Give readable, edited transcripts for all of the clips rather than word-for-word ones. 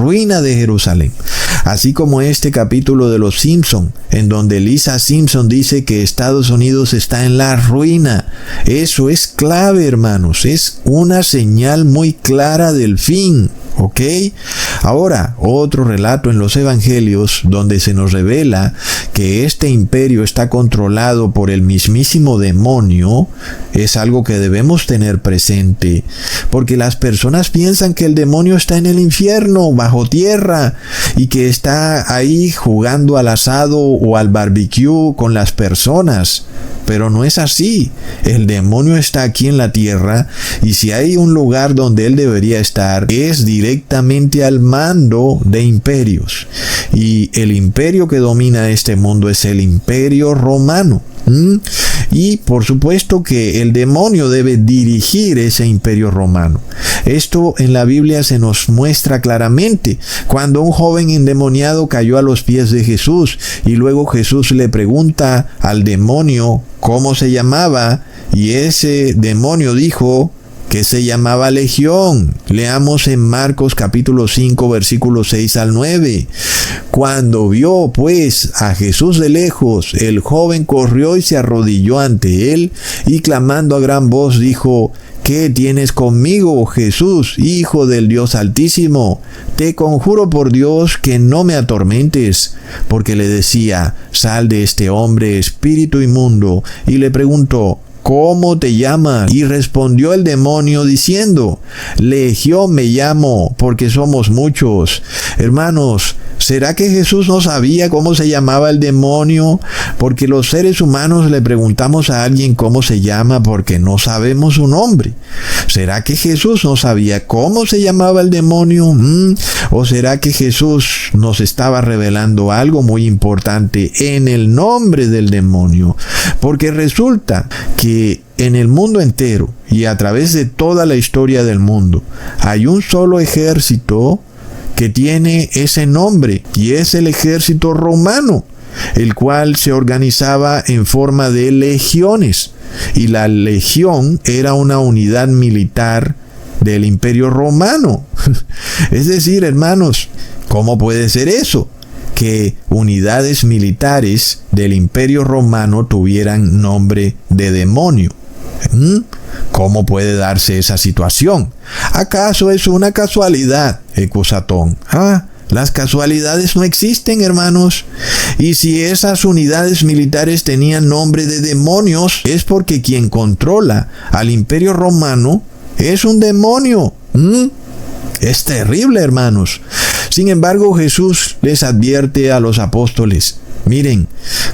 ruina de Jerusalén. Así como este capítulo de Los Simpson, en donde Lisa Simpson dice que Estados Unidos está en la ruina. Eso es clave, hermanos. Es una señal muy clara del fin. ¿Ok? Ahora, otro relato en los evangelios donde se nos revela que este imperio está controlado por el mismísimo demonio, es algo que debemos tener presente, porque las personas piensan que el demonio está en el infierno, bajo tierra, y que está ahí jugando al asado o al barbecue con las personas. Pero no es así. El demonio está aquí en la tierra, y si hay un lugar donde él debería estar, es directamente al mando de imperios. Y el imperio que domina este mundo es el imperio romano. Y por supuesto que el demonio debe dirigir ese imperio romano. Esto en la Biblia se nos muestra claramente cuando un joven endemoniado cayó a los pies de Jesús y luego Jesús le pregunta al demonio cómo se llamaba, y ese demonio dijo que se llamaba Legión. Leamos en Marcos capítulo 5 versículos 6 al 9. Cuando vio pues a Jesús de lejos, el joven corrió y se arrodilló ante él, y clamando a gran voz dijo: ¿Qué tienes conmigo, Jesús, Hijo del Dios Altísimo? Te conjuro por Dios que no me atormentes. Porque le decía: sal de este hombre, espíritu inmundo. Y le preguntó: ¿cómo te llamas? Y respondió el demonio diciendo: Legión me llamo, porque somos muchos. Hermanos, ¿será que Jesús no sabía cómo se llamaba el demonio? Porque los seres humanos le preguntamos a alguien cómo se llama porque no sabemos su nombre. ¿Será que Jesús no sabía cómo se llamaba el demonio? ¿O será que Jesús nos estaba revelando algo muy importante en el nombre del demonio? Porque resulta que en el mundo entero y a través de toda la historia del mundo hay un solo ejército que tiene ese nombre, y es el ejército romano, el cual se organizaba en forma de legiones, y la legión era una unidad militar del imperio romano. Es decir, hermanos, ¿cómo puede ser eso? Que unidades militares del imperio romano tuvieran nombre de demonio. ¿Cómo puede darse esa situación? ¿Acaso es una casualidad, Ecusatón? Las casualidades no existen, hermanos. Y si esas unidades militares tenían nombre de demonios, es porque quien controla al imperio romano es un demonio. Es terrible, hermanos. Sin embargo, Jesús les advierte a los apóstoles: miren,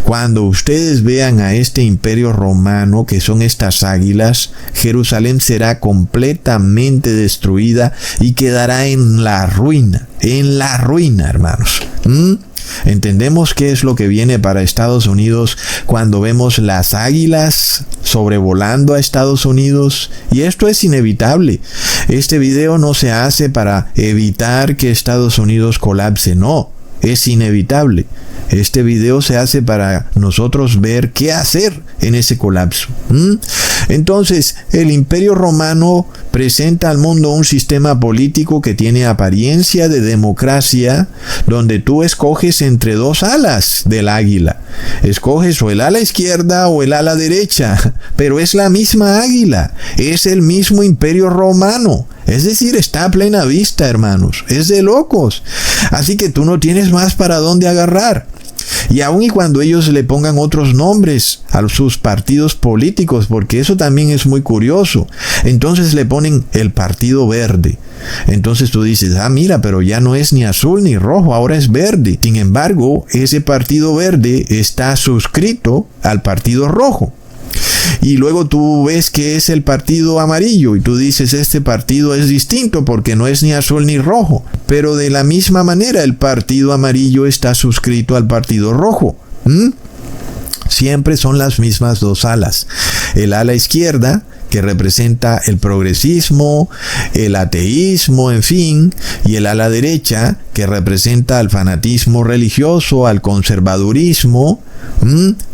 cuando ustedes vean a este imperio romano, que son estas águilas, Jerusalén será completamente destruida y quedará en la ruina, hermanos. ¿Entendemos qué es lo que viene para Estados Unidos cuando vemos las águilas sobrevolando a Estados Unidos? Y esto es inevitable. Este video no se hace para evitar que Estados Unidos colapse, no, es inevitable. Este video se hace para nosotros ver qué hacer en ese colapso. Entonces, el imperio romano presenta al mundo un sistema político que tiene apariencia de democracia, donde tú escoges entre dos alas del águila. Escoges o el ala izquierda o el ala derecha, pero es la misma águila, es el mismo imperio romano. Es decir, está a plena vista, hermanos. Es de locos. Así que tú no tienes más para dónde agarrar. Y aun y cuando ellos le pongan otros nombres a sus partidos políticos, porque eso también es muy curioso, entonces le ponen el Partido Verde. Entonces tú dices: mira, pero ya no es ni azul ni rojo, ahora es verde. Sin embargo, ese Partido Verde está suscrito al Partido Rojo. Y luego tú ves que es el Partido Amarillo y tú dices: este partido es distinto porque no es ni azul ni rojo. Pero de la misma manera el Partido Amarillo está suscrito al Partido Rojo. Siempre son las mismas dos alas. El ala izquierda, que representa el progresismo, el ateísmo, en fin, y el ala derecha, que representa al fanatismo religioso, al conservadurismo,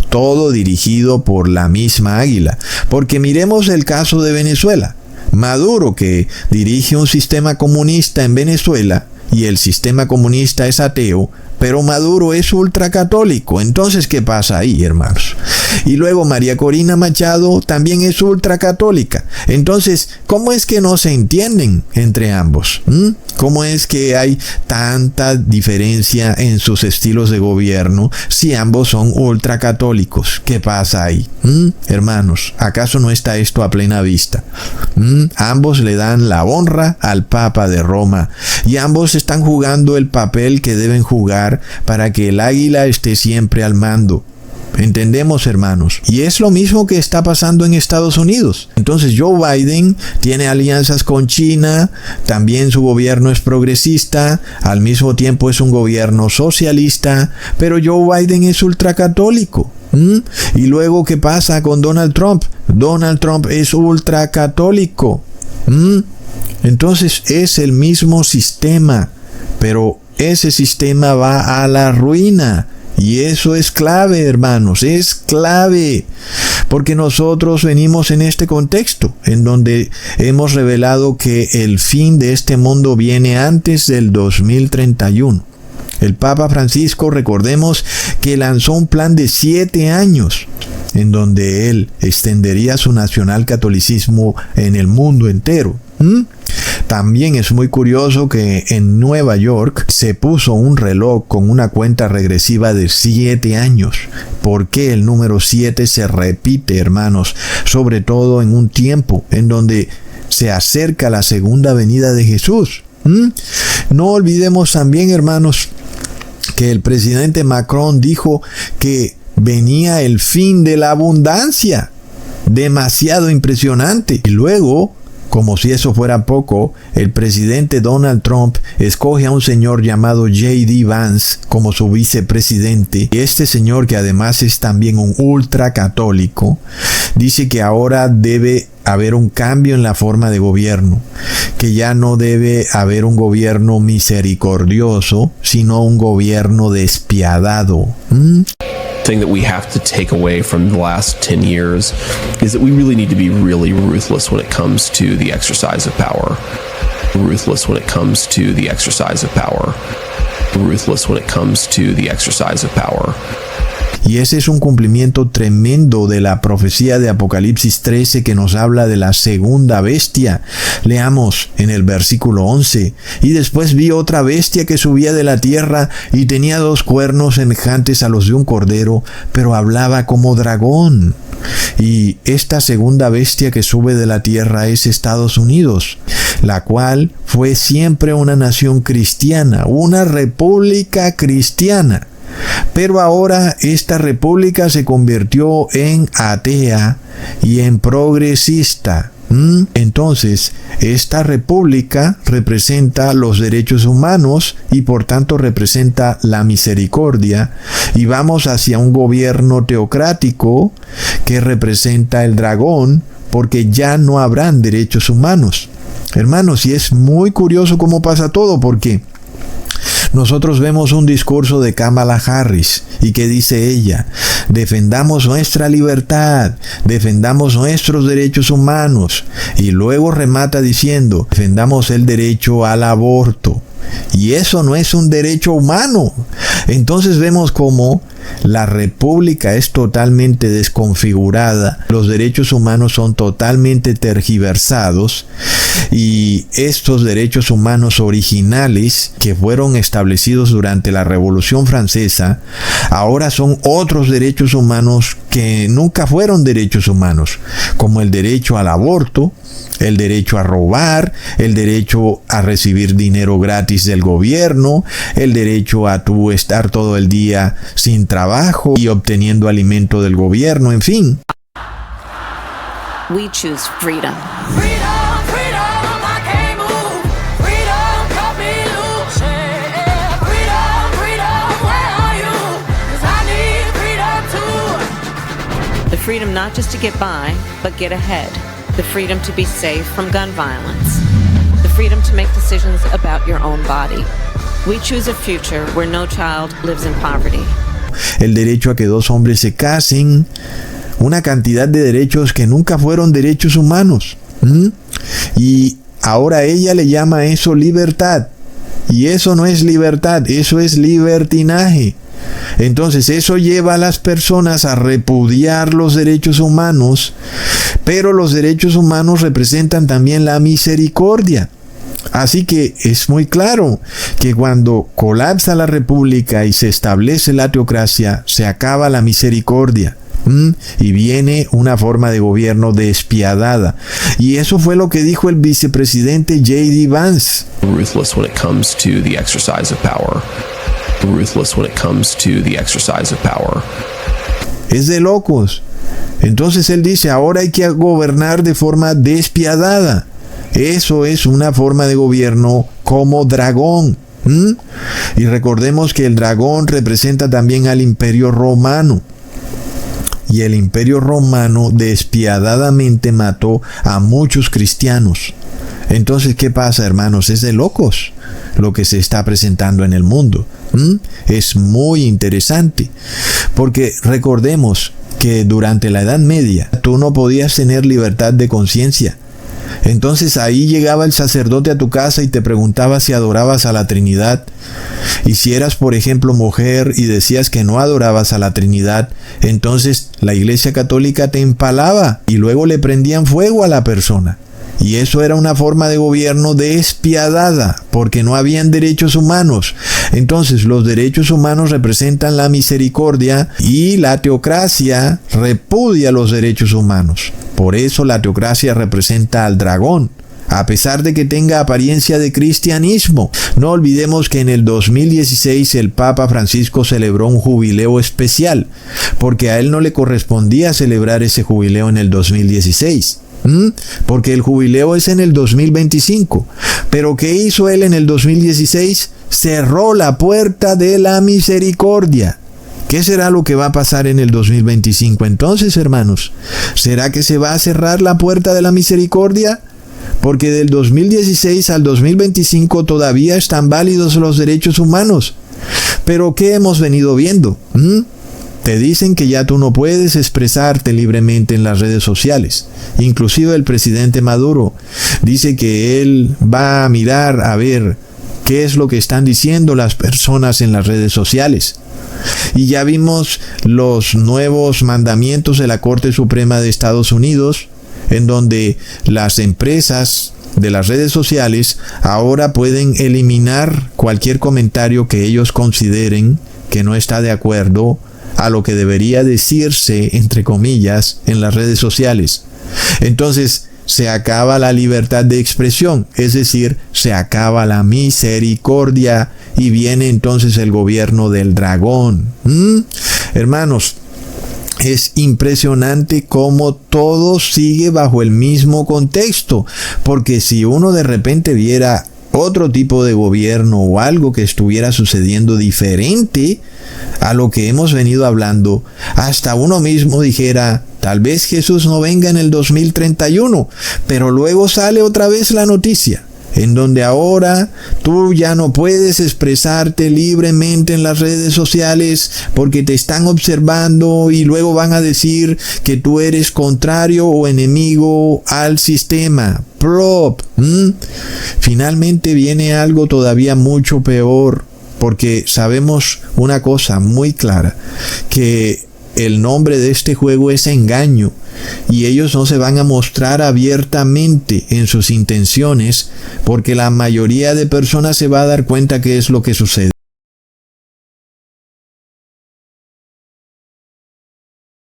todo dirigido por la misma águila. Porque miremos el caso de Venezuela. Maduro, que dirige un sistema comunista en Venezuela, y el sistema comunista es ateo, pero Maduro es ultracatólico. Entonces, ¿qué pasa ahí, hermanos? Y luego María Corina Machado también es ultracatólica. Entonces, ¿cómo es que no se entienden entre ambos? ¿Cómo es que hay tanta diferencia en sus estilos de gobierno si ambos son ultracatólicos? ¿Qué pasa ahí? Hermanos, ¿acaso no está esto a plena vista? Ambos le dan la honra al Papa de Roma y ambos están jugando el papel que deben jugar para que el águila esté siempre al mando. ¿Entendemos, hermanos? Y es lo mismo que está pasando en Estados Unidos. Entonces Joe Biden tiene alianzas con China, también su gobierno es progresista, al mismo tiempo es un gobierno socialista, pero Joe Biden es ultracatólico. Y luego, ¿qué pasa con Donald Trump? Donald Trump es ultracatólico. Entonces es el mismo sistema, pero ese sistema va a la ruina. Y eso es clave, hermanos, es clave, porque nosotros venimos en este contexto, en donde hemos revelado que el fin de este mundo viene antes del 2031. El Papa Francisco, recordemos que lanzó un plan de 7 años, en donde él extendería su nacional catolicismo en el mundo entero. También es muy curioso que en Nueva York se puso un reloj con una cuenta regresiva de 7 años. ¿Por qué el número 7 se repite, hermanos? Sobre todo en un tiempo en donde se acerca la segunda venida de Jesús. No olvidemos también, hermanos, que el presidente Macron dijo que venía el fin de la abundancia. Demasiado impresionante. Y luego, como si eso fuera poco, el presidente Donald Trump escoge a un señor llamado J.D. Vance como su vicepresidente. Y este señor, que además es también un ultracatólico, dice que ahora debe haber un cambio en la forma de gobierno, que ya no debe haber un gobierno misericordioso, sino un gobierno despiadado. Thing that we have to take away from the last 10 years is that we really need to be really ruthless when it comes to the exercise of power. Ruthless when it comes to the exercise of power. Ruthless when it comes to the exercise of power. Y ese es un cumplimiento tremendo de la profecía de Apocalipsis 13 que nos habla de la segunda bestia. Leamos en el versículo 11. Y después vi otra bestia que subía de la tierra y tenía 2 cuernos semejantes a los de un cordero, pero hablaba como dragón. Y esta segunda bestia que sube de la tierra es Estados Unidos, la cual fue siempre una nación cristiana, una república cristiana. Pero ahora esta república se convirtió en atea y en progresista. Entonces, esta república representa los derechos humanos y por tanto representa la misericordia, y vamos hacia un gobierno teocrático que representa el dragón, porque ya no habrán derechos humanos. Hermanos, y es muy curioso cómo pasa todo, porque nosotros vemos un discurso de Kamala Harris y que dice ella: defendamos nuestra libertad, defendamos nuestros derechos humanos, y luego remata diciendo: defendamos el derecho al aborto. Y eso no es un derecho humano. Entonces vemos cómo la república es totalmente desconfigurada, los derechos humanos son totalmente tergiversados, y estos derechos humanos originales que fueron establecidos durante la Revolución Francesa ahora son otros derechos humanos que nunca fueron derechos humanos, como el derecho al aborto, el derecho a robar, el derecho a recibir dinero gratis del gobierno, el derecho a tú estar todo el día sin trabajo y obteniendo alimento del gobierno, en fin. We choose freedom. The freedom not just to get by, but get ahead. The freedom to be safe from gun violence. The freedom to make decisions about your own body. We choose a future where no child lives in poverty. El derecho a que 2 hombres se casen, una cantidad de derechos que nunca fueron derechos humanos. Y ahora ella le llama a eso libertad. Y eso no es libertad, eso es libertinaje. Entonces eso lleva a las personas a repudiar los derechos humanos, pero los derechos humanos representan también la misericordia. Así que es muy claro que cuando colapsa la república y se establece la teocracia, se acaba la misericordia. Y viene una forma de gobierno despiadada. Y eso fue lo que dijo el vicepresidente J.D. Vance. Ruthless when it comes to the exercise of power. Ruthless when it comes to the exercise of power. Es de locos. Entonces él dice, ahora hay que gobernar de forma despiadada. Eso es una forma de gobierno como dragón. Y recordemos que el dragón representa también al Imperio Romano. Y el Imperio Romano despiadadamente mató a muchos cristianos. Entonces, ¿qué pasa, hermanos? Es de locos lo que se está presentando en el mundo. Es muy interesante. Porque recordemos que durante la Edad Media tú no podías tener libertad de conciencia. Entonces ahí llegaba el sacerdote a tu casa y te preguntaba si adorabas a la Trinidad. Y si eras, por ejemplo, mujer y decías que no adorabas a la Trinidad, entonces la Iglesia Católica te empalaba y luego le prendían fuego a la persona. Y eso era una forma de gobierno despiadada, porque no habían derechos humanos. Entonces los derechos humanos representan la misericordia y la teocracia repudia los derechos humanos. Por eso la teocracia representa al dragón, a pesar de que tenga apariencia de cristianismo. No olvidemos que en el 2016 el Papa Francisco celebró un jubileo especial, porque a él no le correspondía celebrar ese jubileo en el 2016. Porque el jubileo es en el 2025. Pero ¿qué hizo él en el 2016? Cerró la puerta de la misericordia. ¿Qué será lo que va a pasar en el 2025 entonces, hermanos? ¿Será que se va a cerrar la puerta de la misericordia? Porque del 2016 al 2025 todavía están válidos los derechos humanos. Pero ¿qué hemos venido viendo? Te dicen que ya tú no puedes expresarte libremente en las redes sociales. Inclusive el presidente Maduro dice que él va a mirar a ver qué es lo que están diciendo las personas en las redes sociales. Y ya vimos los nuevos mandamientos de la Corte Suprema de Estados Unidos, en donde las empresas de las redes sociales ahora pueden eliminar cualquier comentario que ellos consideren que no está de acuerdo a lo que debería decirse, entre comillas, en las redes sociales. Entonces, se acaba la libertad de expresión, es decir, se acaba la misericordia y viene entonces el gobierno del dragón. Hermanos, es impresionante cómo todo sigue bajo el mismo contexto, porque si uno de repente viera otro tipo de gobierno o algo que estuviera sucediendo diferente a lo que hemos venido hablando, hasta uno mismo dijera, tal vez Jesús no venga en el 2031, pero luego sale otra vez la noticia, en donde ahora tú ya no puedes expresarte libremente en las redes sociales porque te están observando y luego van a decir que tú eres contrario o enemigo al sistema. Finalmente viene algo todavía mucho peor, porque sabemos una cosa muy clara, que el nombre de este juego es engaño, y ellos no se van a mostrar abiertamente en sus intenciones, porque la mayoría de personas se va a dar cuenta qué es lo que sucede.